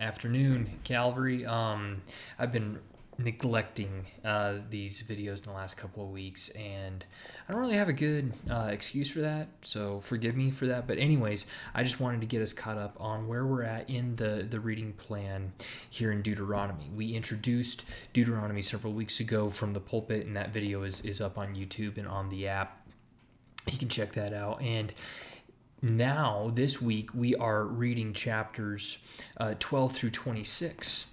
Afternoon, Calvary. I've been neglecting these videos in the last couple of weeks, and I don't really have a good excuse for that, so forgive me for that. But anyways, I just wanted to get us caught up on where we're at in the reading plan here in Deuteronomy. We introduced Deuteronomy several weeks ago from the pulpit, and that video is up on YouTube and on the app. You can check that out. And now, this week, we are reading chapters 12 through 26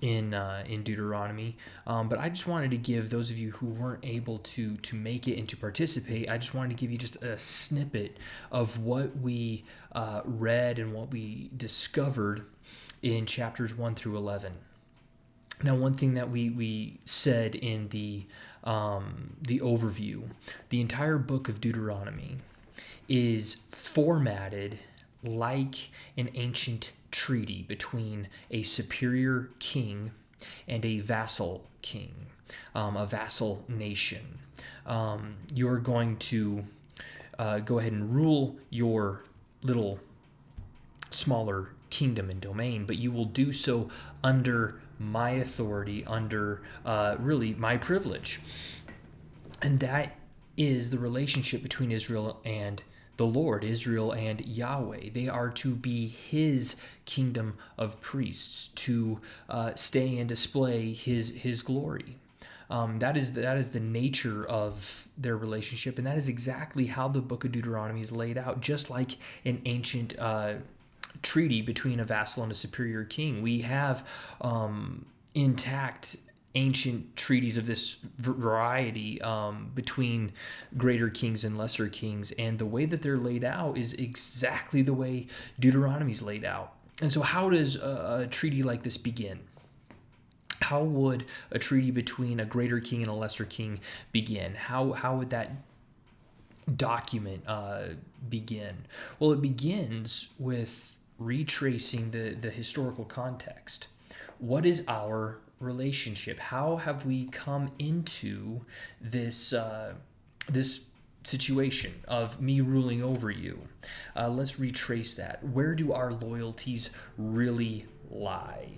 in Deuteronomy. But I just wanted to give those of you who weren't able to make it and to participate, I just wanted to give you just a snippet of what we read and what we discovered in chapters 1 through 11. Now, one thing that we said in the overview, the entire book of Deuteronomy is formatted like an ancient treaty between a superior king and a vassal king, a vassal nation. You're going to go ahead and rule your little smaller kingdom and domain, but you will do so under my authority, under really my privilege. And that is the relationship between Israel and the Lord, Israel and Yahweh. They are to be his kingdom of priests, to stay and display his glory. That is the nature of their relationship, and that is exactly how the book of Deuteronomy is laid out, just like an ancient treaty between a vassal and a superior king. We have intact ancient treaties of this variety between greater kings and lesser kings, and the way that they're laid out is exactly the way Deuteronomy is laid out. And so how does a treaty like this begin? How would a treaty between a greater king and a lesser king begin? How would that document begin? Well, it begins with retracing the historical context. What is our relationship? How have we come into this situation of me ruling over you? Let's retrace that. Where do our loyalties really lie?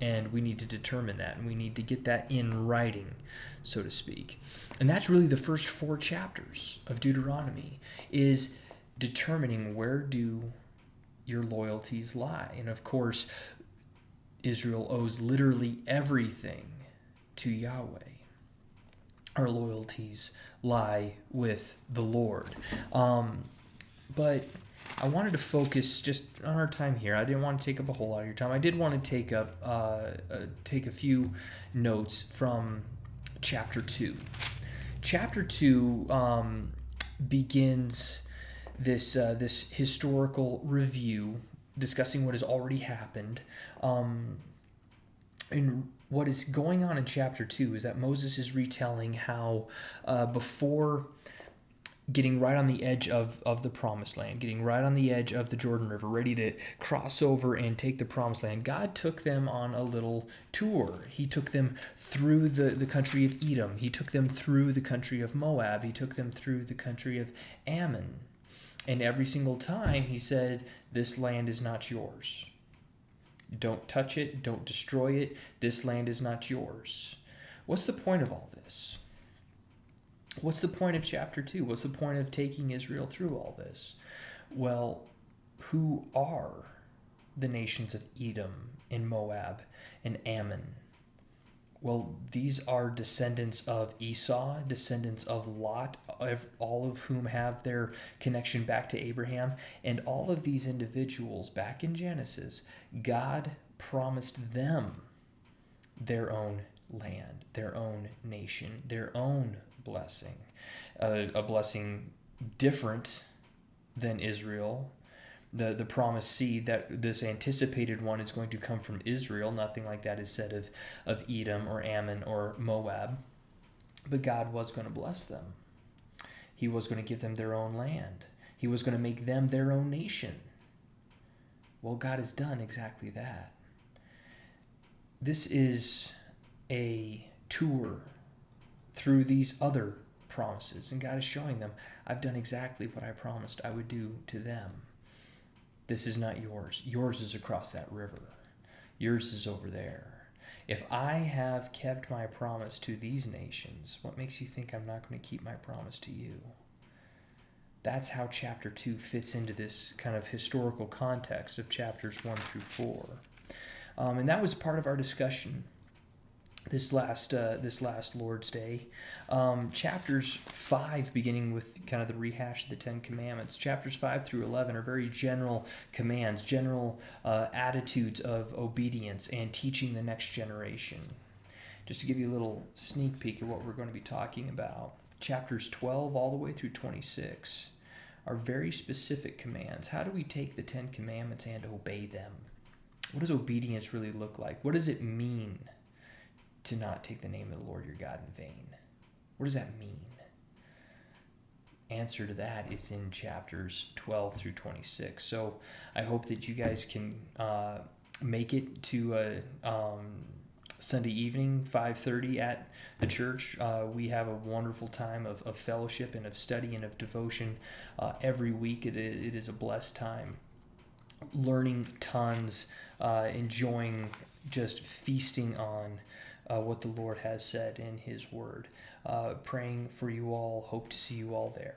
And we need to determine that, and we need to get that in writing, so to speak. And that's really the first 4 chapters of Deuteronomy, is determining where do your loyalties lie. And of course, Israel owes literally everything to Yahweh. Our loyalties lie with the Lord. But I wanted to focus just on our time here. I didn't want to take up a whole lot of your time. I did want to take a few notes from chapter 2. Chapter 2 begins this historical review, discussing what has already happened. And what is going on in chapter 2 is that Moses is retelling how before getting right on the edge of the promised land, getting right on the edge of the Jordan River, ready to cross over and take the promised land, God took them on a little tour. He took them through the country of Edom. He took them through the country of Moab. He took them through the country of Ammon. And every single time he said, this land is not yours. Don't touch it. Don't destroy it. This land is not yours. What's the point of all this? What's the point of chapter 2? What's the point of taking Israel through all this? Well, who are the nations of Edom and Moab and Ammon? Well, these are descendants of Esau, descendants of Lot, all of whom have their connection back to Abraham. And all of these individuals, back in Genesis, God promised them their own land, their own nation, their own blessing. A blessing different than Israel. The promised seed, that this anticipated one is going to come from Israel. Nothing like that is said of Edom or Ammon or Moab. But God was going to bless them. He was going to give them their own land. He was going to make them their own nation. Well, God has done exactly that. This is a tour through these other promises, and God is showing them, I've done exactly what I promised I would do to them. This is not yours. Yours is across that river. Yours is over there. If I have kept my promise to these nations, what makes you think I'm not going to keep my promise to you? That's how chapter 2 fits into this kind of historical context of chapters 1 through 4. And that was part of our discussion this last Lord's Day. Chapters 5, beginning with kind of the rehash of the Ten Commandments, chapters 5 through 11 are very general commands, general attitudes of obedience and teaching the next generation. Just to give you a little sneak peek of what we're going to be talking about, chapters 12 all the way through 26 are very specific commands. How do we take the Ten Commandments and obey them? What does obedience really look like? What does it mean to not take the name of the Lord your God in vain? What does that mean? Answer to that is in chapters 12 through 26. So I hope that you guys can make it to Sunday evening, 5:30 at the church. We have a wonderful time of fellowship and of study and of devotion every week. It is a blessed time. Learning tons, enjoying just feasting on what the Lord has said in His Word. Praying for you all. Hope to see you all there.